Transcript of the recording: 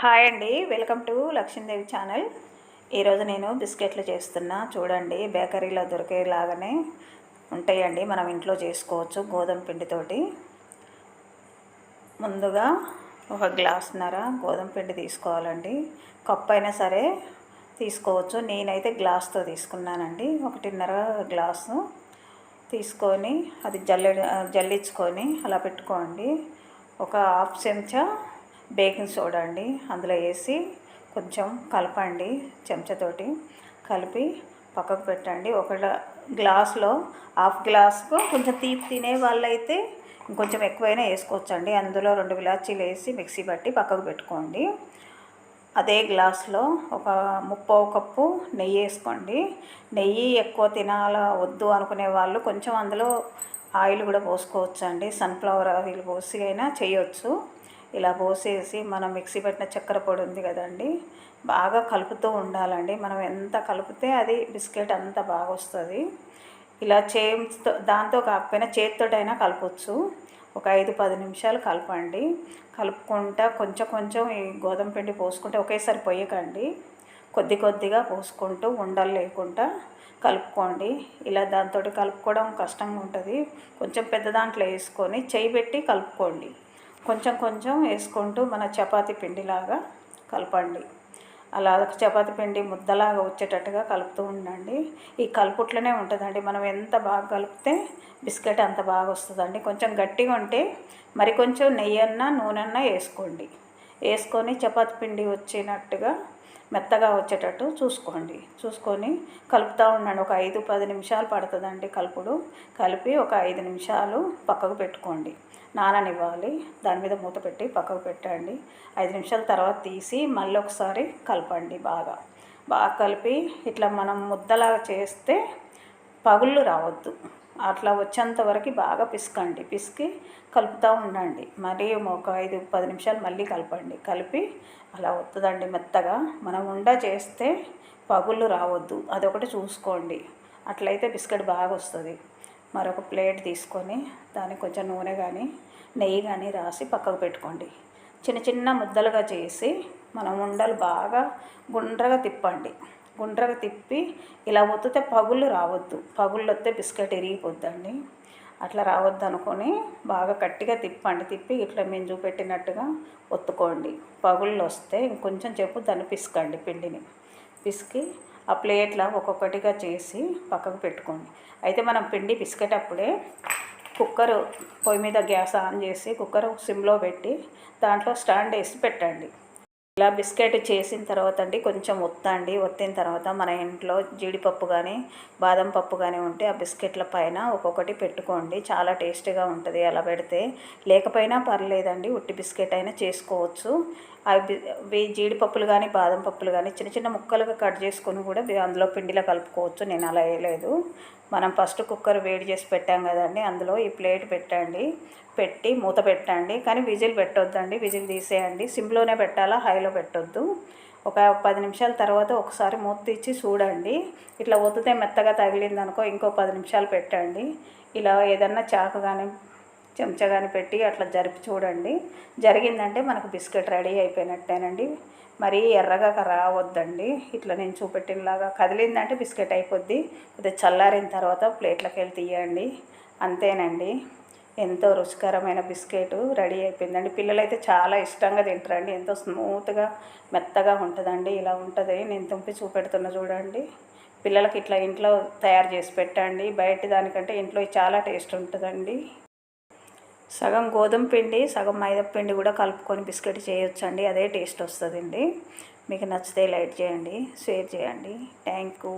Hi అండి, welcome to Lakshmidevi channel. ఈరోజు నేను బిస్కెట్లు చేస్తున్నా. చూడండి, బేకరీలో దొరికేలాగానే ఉంటాయండి, మనం ఇంట్లో చేసుకోవచ్చు గోధుమ పిండితోటి. ముందుగా ఒక గ్లాసున్నర గోధుమ పిండి తీసుకోవాలండి. కప్పు అయినా సరే తీసుకోవచ్చు. నేనైతే గ్లాస్తో తీసుకున్నానండి. 1.5 గ్లాసు తీసుకొని అది జల్లించుకొని అలా పెట్టుకోండి. ఒక హాఫ్ చెంచా బేకింగ్ సోడా అండి అందులో వేసి కొంచెం కలపండి. చెంచాతోటి కలిపి పక్కకు పెట్టండి. ఒక గ్లాస్లో హాఫ్ గ్లాస్కు కొంచెం తీపి తినే వాళ్ళైతే ఇంకొంచెం ఎక్కువైనా వేసుకోవచ్చండి. అందులో 2 ఇలాచీలు వేసి మిక్సీ పట్టి పక్కకు పెట్టుకోండి. అదే గ్లాస్లో ఒక 3/4 కప్పు నెయ్యి వేసుకోండి. నెయ్యి ఎక్కువ వద్దు అనుకునే వాళ్ళు కొంచెం అందులో ఆయిల్ కూడా పోసుకోవచ్చు అండి. సన్ఫ్లవర్ ఆయిల్ పోసి అయినా చేయొచ్చు. ఇలా పోసేసి మనం మిక్సీ పెట్టిన చక్కెర పొడి ఉంది కదండి, బాగా కలుపుతూ ఉండాలండి. మనం ఎంత కలిపితే అది బిస్కెట్ అంత బాగా వస్తుంది. ఇలా దాంతో కాకపోయినా చేతితోటైనా కలపచ్చు. ఒక 5-10 నిమిషాలు కలపండి. కలుపుకుంటా కొంచెం ఈ గోధుమ పిండి పోసుకుంటే ఒకేసారి పోయకండి, కొద్దిగా పోసుకుంటూ ఉండలు లేకుండా కలుపుకోండి. ఇలా దాంతో కలుపుకోవడం కష్టంగా ఉంటుంది. కొంచెం పెద్ద దాంట్లో వేసుకొని చేయి పెట్టి కలుపుకోండి. కొంచెం వేసుకుంటూ మన చపాతీ పిండిలాగా కలపండి. అలా చపాతీ పిండి ముద్దలాగా వచ్చేటట్టుగా కలుపుతూ ఉండండి. ఈ కలుపుట్లనే ఉంటుందండి. మనం ఎంత బాగా కలిపితే బిస్కెట్ అంత బాగా వస్తుందండి. కొంచెం గట్టిగా ఉంటే మరి కొంచెం నెయ్యన్నా నూనెన్నా వేసుకోండి. వేసుకొని చపాతీ పిండి వచ్చినట్టుగా మెత్తగా వచ్చేటట్టు చూసుకొని కలుపుతూ ఉండండి. ఒక 5-10 నిమిషాలు పడుతుందండి కలుపుడు. కలిపి ఒక 5 నిమిషాలు పక్కకు పెట్టుకోండి. నాననివ్వాలి. దాని మీద మూత పెట్టి పక్కకు పెట్టండి. 5 నిమిషాల తర్వాత తీసి మళ్ళీ ఒకసారి కలపండి. బాగా కలిపి ఇట్లా మనం ముద్దలాగా చేస్తే పగుళ్ళు రావద్దు. అట్లా వచ్చేంత వరకు బాగా పిసికి కలుపుతూ ఉండండి. మరి ఒక 5-10 నిమిషాలు మళ్ళీ కలపండి. కలిపి అలా వస్తుందండి మెత్తగా. మనం చేస్తే పగుళ్ళు రావద్దు, అదొకటి చూసుకోండి. అట్లయితే బిస్కెట్ బాగా వస్తుంది. మరొక ప్లేట్ తీసుకొని దానికి కొంచెం నూనె కానీ నెయ్యి కానీ రాసి పక్కకు పెట్టుకోండి. చిన్న ముద్దలుగా చేసి మనం ఉండలు బాగా గుండ్రగా తిప్పి ఇలా ఒత్తితే పగుళ్ళు రావద్దు. పగుళ్ళు వస్తే బిస్కెట్ ఇరిగిపోద్దండి. అట్లా రావద్దు అనుకొని బాగా గట్టిగా తిప్పి ఇట్లా మేము చూపెట్టినట్టుగా ఒత్తుకోండి. పగుళ్ళు వస్తే ఇంకొంచెం దాన్ని పిసకండి. పిండిని పిసికి ఆ ప్లేట్లో ఒక్కొక్కటిగా చేసి పక్కకు పెట్టుకోండి. అయితే మనం పిండి పిసికేటప్పుడే కుక్కరు పొయ్యి మీద గ్యాస్ ఆన్ చేసి కుక్కర్ సిమ్లో పెట్టి దాంట్లో స్టాండ్ వేసి పెట్టండి. ఇలా బిస్కెట్ చేసిన తర్వాత అండి కొంచెం ఒత్తిన తర్వాత మన ఇంట్లో జీడిపప్పు కానీ బాదం పప్పు కానీ ఉంటే ఆ బిస్కెట్ల పైన ఒక్కొక్కటి పెట్టుకోండి. చాలా టేస్టీగా ఉంటుంది. అలా పెడితే లేకపోయినా పర్లేదండి, ఉట్టి బిస్కెట్ అయినా చేసుకోవచ్చు. అవి జీడిపప్పులు కానీ బాదం పప్పులు కానీ చిన్న ముక్కలుగా కట్ చేసుకొని కూడా అందులో పిండిలో కలుపుకోవచ్చు. నేను అలా వేయలేదు. మనం ఫస్ట్ కుక్కర్ వేడి చేసి పెట్టాం కదండి, అందులో ఈ ప్లేట్ పెట్టి మూత పెట్టండి. కానీ విజిల్ పెట్టొద్దండి, విజిల్ తీసేయండి. సిమ్లోనే పెట్టాలా, హైలో పెట్టొద్దు. ఒక 10 నిమిషాల తర్వాత ఒకసారి మూత తీసి చూడండి. ఇట్లా ఒత్తితే మెత్తగా తగిలిందనుకో ఇంకో 10 నిమిషాలు పెట్టండి. ఇలా ఏదన్నా చాకు కానీ చెంచా కానీ పెట్టి అట్లా జరిపి చూడండి. జరిగిందంటే మనకు బిస్కెట్ రెడీ అయిపోయినట్టేనండి. మరీ ఎర్రగా రావద్దండి. ఇట్లా నేను చూపెట్టినలాగా కదిలిందంటే బిస్కెట్ అయిపోద్ది. కొద్దిగా చల్లారిన తర్వాత ప్లేట్లోకి వెళ్ళి తీయండి. అంతేనండి, ఎంతో రుచికరమైన బిస్కెట్ రెడీ అయిపోయిందండి. పిల్లలైతే చాలా ఇష్టంగా తింటారండి. ఎంతో స్మూత్గా మెత్తగా ఉంటుందండి. ఇలా ఉంటుంది. నేను తుంపి చూపెడుతున్నా చూడండి. పిల్లలకి ఇట్లా ఇంట్లో తయారు చేసి పెట్టండి. బయట దానికంటే ఇంట్లో చాలా టేస్ట్ ఉంటుందండి. సగం గోధుమ పిండి సగం మైదా పిండి కూడా కలుపుకొని బిస్కెట్ చేయొచ్చండి. అదే టేస్ట్ వస్తుందండి. మీకు నచ్చితే లైక్ చేయండి, షేర్ చేయండి. Thank you.